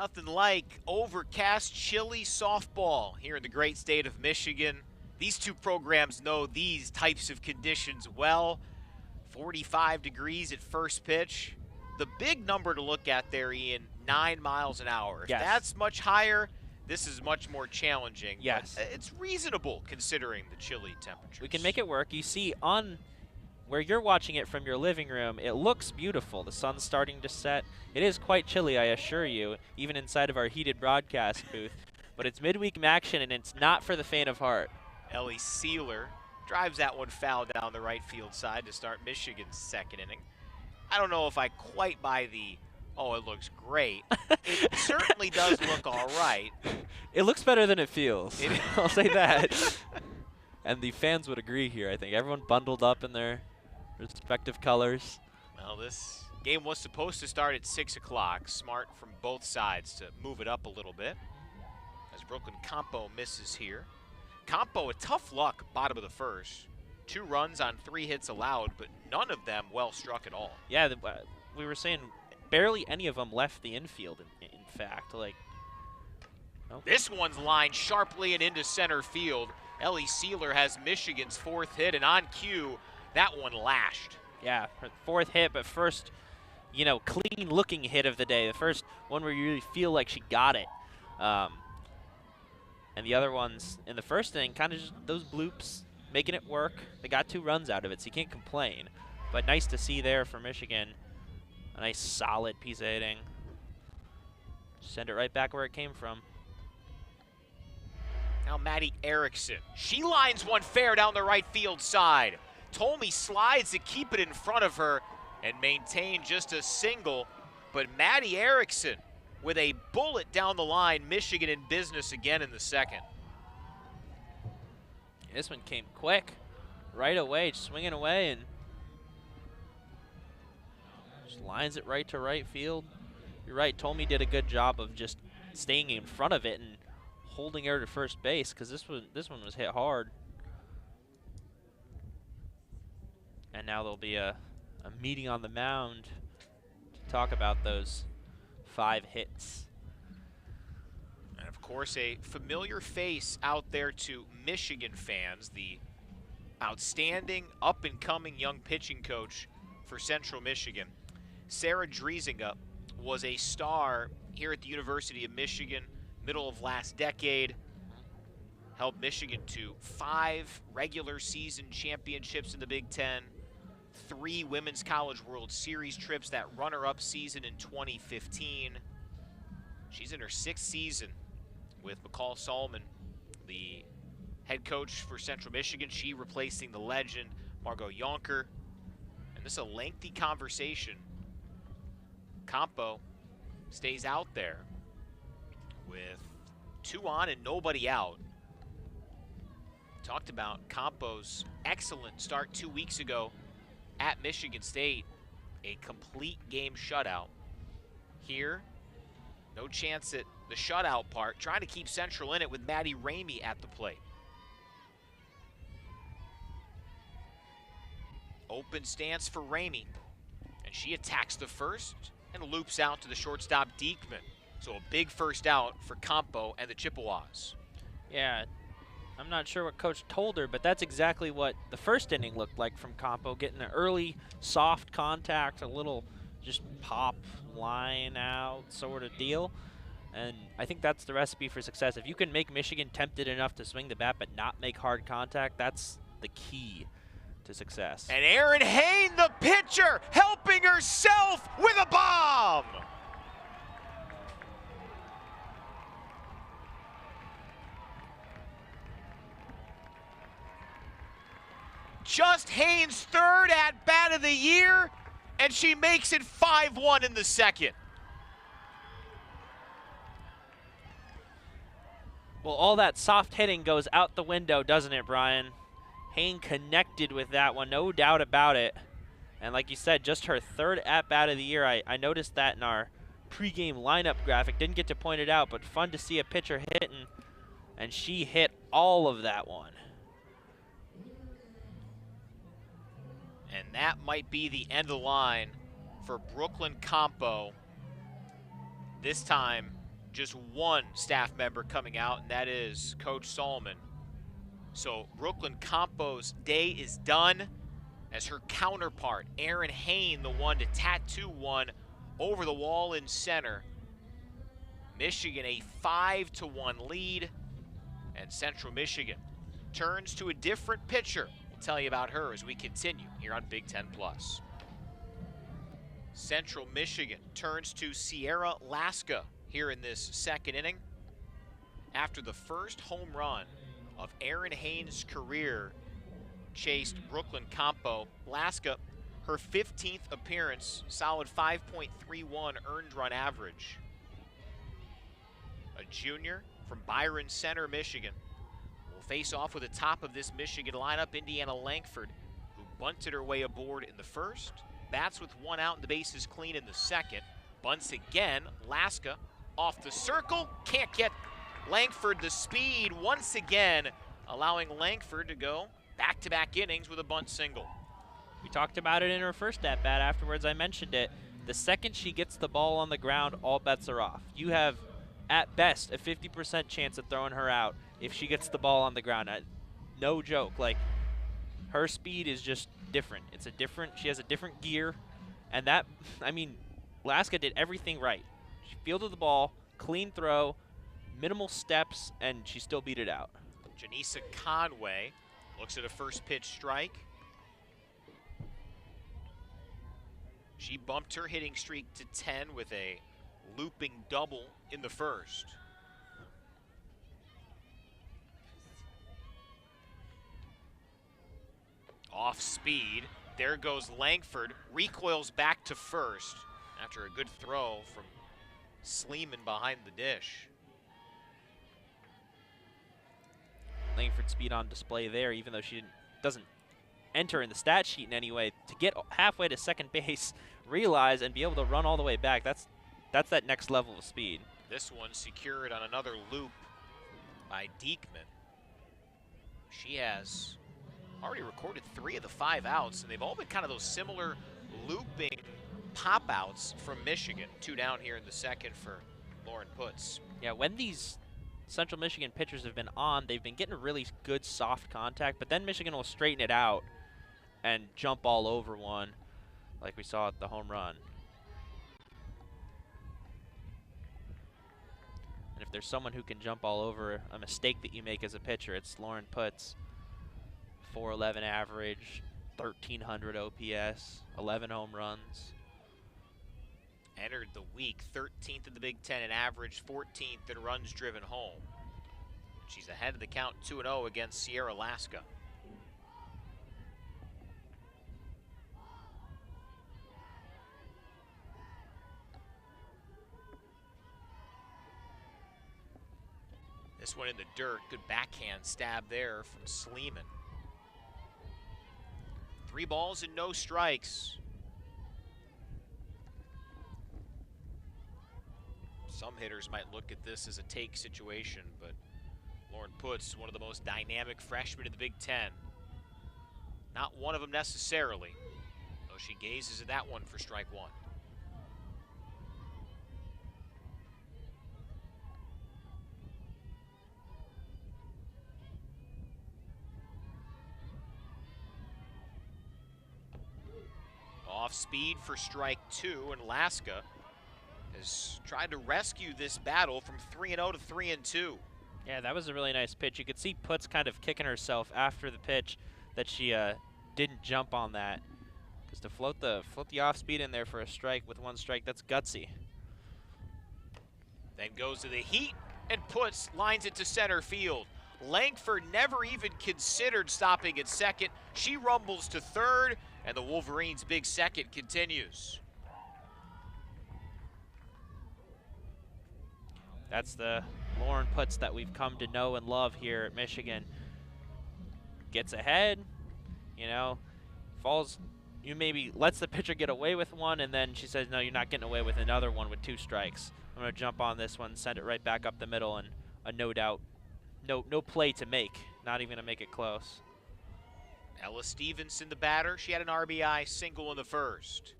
Nothing like overcast, chilly softball here in the great state of Michigan. These two programs know these types of conditions well. 45 degrees at first pitch. The big number to look at there, Ian, 9 miles an hour. If Yes. that's much higher, this is much more challenging. Yes. But it's reasonable considering the chilly temperatures. We can make it work. You see on where you're watching it from your living room, it looks beautiful. The sun's starting to set. It is quite chilly, I assure you, even inside of our heated broadcast booth. But it's midweek action, and it's not for the faint of heart. Ellie Sealer drives that one foul down the right field side to start Michigan's second inning. I don't know if I quite buy the, oh, it looks great. It certainly does look all right. It looks better than it feels. I'll say that. And the fans would agree here, I think. Everyone bundled up in their respective colors. Well, this game was supposed to start at 6 o'clock. Smart from both sides to move it up a little bit as Brooklyn Campo misses here. Campo, a tough luck bottom of the first. 2 runs on 3 hits allowed, but none of them well struck at all. Yeah, we were saying barely any of them left the infield, in fact. Like, nope. This one's lined sharply and into center field. Ellie Sealer has Michigan's 4th hit, and on cue, that one lashed. Yeah, her 4th hit, but first, you know, clean-looking hit of the day. The first one where you really feel like she got it. And the other ones in the first inning, kind of just those bloops, making it work. They got 2 runs out of it, so you can't complain. But nice to see there for Michigan. A nice solid piece of hitting. Send it right back where it came from. Now Maddie Erickson. She lines one fair down the right field side. Tolmie slides to keep it in front of her and maintain just a single. But Maddie Erickson with a bullet down the line. Michigan in business again in the second. This one came quick, right away, swinging away, and just lines it right to right field. You're right, Tolmie did a good job of just staying in front of it and holding her to first base, because this one was hit hard. And now there'll be a meeting on the mound to talk about those 5 hits. And of course, a familiar face out there to Michigan fans, the outstanding up-and-coming young pitching coach for Central Michigan. Sarah Driesinga was a star here at the University of Michigan, middle of last decade. Helped Michigan to 5 regular season championships in the Big Ten, 3 Women's College World Series trips, that runner-up season in 2015. She's in her 6th season with McCall Solomon, the head coach for Central Michigan. She replacing the legend, Margot Yonker. And this is a lengthy conversation. Campo stays out there with 2 on and nobody out. Talked about Campo's excellent start 2 weeks ago at Michigan State, a complete game shutout. Here, no chance at the shutout part, trying to keep Central in it with Maddie Ramey at the plate. Open stance for Ramey, and she attacks the first and loops out to the shortstop Diekman. So a big first out for Campo and the Chippewas. Yeah, I'm not sure what Coach told her, but that's exactly what the first inning looked like from Campo, getting an early soft contact, a little just pop, line out sort of deal. And I think that's the recipe for success. If you can make Michigan tempted enough to swing the bat but not make hard contact, that's the key to success. And Erin Hain, the pitcher, helping herself with a bomb. Just Hain's 3rd at-bat of the year, and she makes it 5-1 in the second. Well, all that soft hitting goes out the window, doesn't it, Brian? Hain connected with that one, no doubt about it. And like you said, just her 3rd at-bat of the year. I noticed that in our pregame lineup graphic. Didn't get to point it out, but fun to see a pitcher hitting. And she hit all of that one. And that might be the end of the line for Brooklyn Campo. This time just one staff member coming out, and that is Coach Solomon. So Brooklyn Campo's day is done as her counterpart, Erin Hain, the one to tattoo one over the wall in center. Michigan a 5-1 lead, and Central Michigan turns to a different pitcher. We'll tell you about her as we continue here on Big Ten Plus. Central Michigan turns to Sierra Laska here in this second inning. After the first home run of Erin Hain's career chased Brooklyn Campo, Laska, her 15th appearance, solid 5.31 earned run average. A junior from Byron Center, Michigan, will face off with the top of this Michigan lineup, Indiana Langford, who bunted her way aboard in the first, bats with one out and the bases clean in the second, bunts again, Laska off the circle, can't get Langford the speed once again, allowing Langford to go back-to-back innings with a bunt single. We talked about it in her first at-bat. Afterwards, I mentioned it. The second she gets the ball on the ground, all bets are off. You have, at best, a 50% chance of throwing her out if she gets the ball on the ground. No joke. Like, her speed is just different. She has a different gear. And that, I mean, Laska did everything right. She fielded the ball, clean throw, minimal steps, and she still beat it out. Janisa Conway looks at a first pitch strike. She bumped her hitting streak to 10 with a looping double in the first. Off speed, there goes Langford, recoils back to first after a good throw from Sleeman behind the dish. Langford's speed on display there, even though she doesn't enter in the stat sheet in any way. To get halfway to second base, realize, and be able to run all the way back, that's that next level of speed. This one secured on another loop by Diekman. She has already recorded 3 of the 5 outs, and they've all been kind of those similar looping pop-outs from Michigan. 2 down here in the second for Lauren Putz. Yeah, when these Central Michigan pitchers have been on, they've been getting really good soft contact, but then Michigan will straighten it out and jump all over one like we saw at the home run. And if there's someone who can jump all over a mistake that you make as a pitcher, it's Lauren Putz. 411 average, 1,300 OPS, 11 home runs. Entered the week 13th in the Big Ten in average, 14th in runs driven home. She's ahead of the count 2-0 against Sierra Laska. This one in the dirt, good backhand stab there from Sleeman. 3 balls and no strikes. Some hitters might look at this as a take situation, but Lauren Putz, one of the most dynamic freshmen in the Big Ten. Not one of them necessarily, though she gazes at that one for strike 1. Off speed for strike 2, and Laska has tried to rescue this battle from 3-0 to 3-2. Yeah, that was a really nice pitch. You could see Putz kind of kicking herself after the pitch that she didn't jump on that. Because to float the off speed in there for a strike with 1 strike, that's gutsy. Then goes to the heat, and Putz lines it to center field. Langford never even considered stopping at second. She rumbles to third, and the Wolverines' big second continues. That's the Lauren Putz that we've come to know and love here at Michigan. Gets ahead, you know, falls, you maybe lets the pitcher get away with one, and then she says, no, you're not getting away with another one with 2 strikes. I'm going to jump on this one, send it right back up the middle, and a no doubt, no play to make, not even to make it close. Ella Stevenson, the batter, she had an RBI single in the first.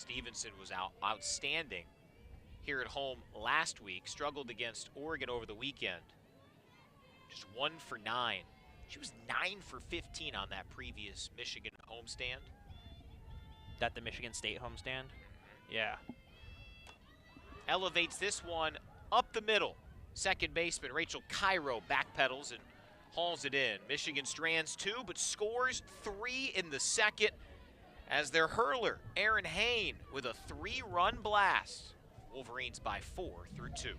Stevenson was outstanding here at home last week. Struggled against Oregon over the weekend. Just 1 for 9. She was 9 for 15 on that previous Michigan homestand. That the Michigan State homestand? Yeah. Elevates this one up the middle. Second baseman Rachel Cairo backpedals and hauls it in. Michigan strands 2, but scores 3 in the second as their hurler, Aaron Hain, with a 3-run blast. Wolverines by 4 through 2.